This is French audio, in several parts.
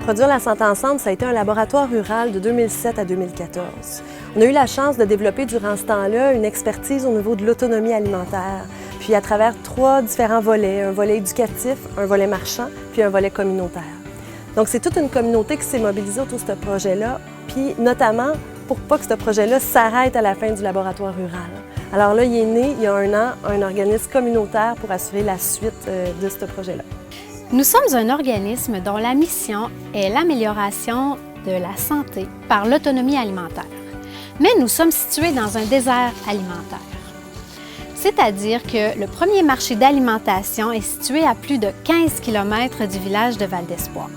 Produire la santé ensemble, ça a été un laboratoire rural de 2007 à 2014. On a eu la chance de développer durant ce temps-là une expertise au niveau de l'autonomie alimentaire, puis à travers 3 différents volets, un volet éducatif, un volet marchand, puis un volet communautaire. Donc c'est toute une communauté qui s'est mobilisée autour de ce projet-là, puis notamment pour pas que ce projet-là s'arrête à la fin du laboratoire rural. Alors là, il est né, il y a 1 an, un organisme communautaire pour assurer la suite de ce projet-là. Nous sommes un organisme dont la mission est l'amélioration de la santé par l'autonomie alimentaire. Mais nous sommes situés dans un désert alimentaire. C'est-à-dire que le premier marché d'alimentation est situé à plus de 15 km du village de Val-d'Espoir.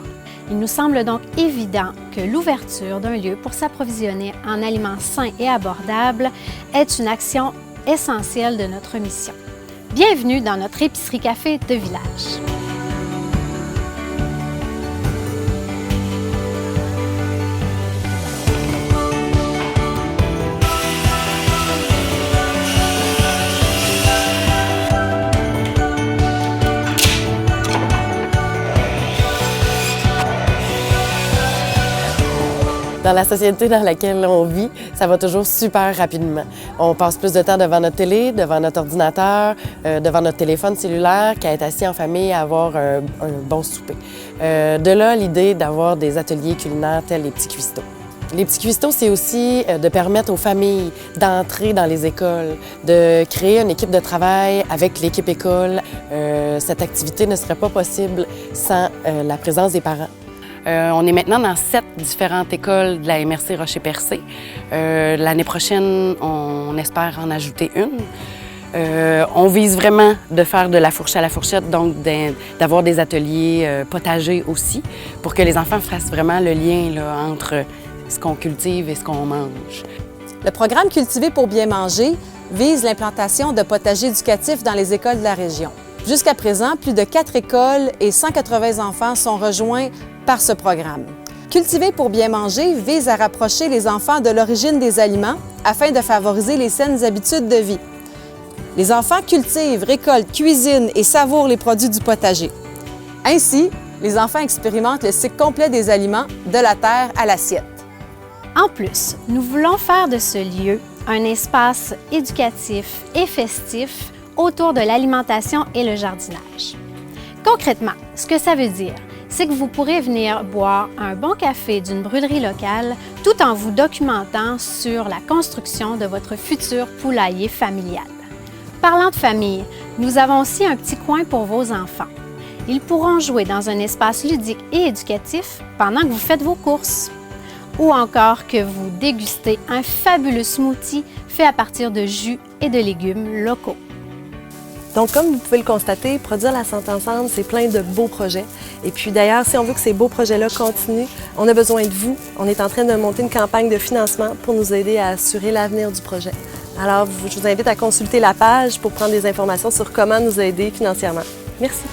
Il nous semble donc évident que l'ouverture d'un lieu pour s'approvisionner en aliments sains et abordables est une action essentielle de notre mission. Bienvenue dans notre épicerie-café de village. Dans la société dans laquelle on vit, ça va toujours super rapidement. On passe plus de temps devant notre télé, devant notre ordinateur, devant notre téléphone cellulaire qu'à être assis en famille à avoir un bon souper. De là, l'idée d'avoir des ateliers culinaires tels les petits cuistots. Les petits cuistots, c'est aussi de permettre aux familles d'entrer dans les écoles, de créer une équipe de travail avec l'équipe école. Cette activité ne serait pas possible sans la présence des parents. On est maintenant dans 7 différentes écoles de la MRC Rocher-Percé. L'année prochaine, on espère en ajouter une. On vise vraiment de faire de la fourche à la fourchette, donc d'avoir des ateliers potagers aussi, pour que les enfants fassent vraiment le lien là, entre ce qu'on cultive et ce qu'on mange. Le programme Cultiver pour bien manger vise l'implantation de potagers éducatifs dans les écoles de la région. Jusqu'à présent, plus de 4 écoles et 180 enfants sont rejoints par ce programme. Cultiver pour bien manger vise à rapprocher les enfants de l'origine des aliments afin de favoriser les saines habitudes de vie. Les enfants cultivent, récoltent, cuisinent et savourent les produits du potager. Ainsi, les enfants expérimentent le cycle complet des aliments, de la terre à l'assiette. En plus, nous voulons faire de ce lieu un espace éducatif et festif autour de l'alimentation et le jardinage. Concrètement, ce que ça veut dire, c'est que vous pourrez venir boire un bon café d'une brûlerie locale tout en vous documentant sur la construction de votre futur poulailler familial. Parlant de famille, nous avons aussi un petit coin pour vos enfants. Ils pourront jouer dans un espace ludique et éducatif pendant que vous faites vos courses. Ou encore que vous dégustez un fabuleux smoothie fait à partir de jus et de légumes locaux. Donc, comme vous pouvez le constater, Produire la santé ensemble, c'est plein de beaux projets. Et puis d'ailleurs, si on veut que ces beaux projets-là continuent, on a besoin de vous. On est en train de monter une campagne de financement pour nous aider à assurer l'avenir du projet. Alors, je vous invite à consulter la page pour prendre des informations sur comment nous aider financièrement. Merci.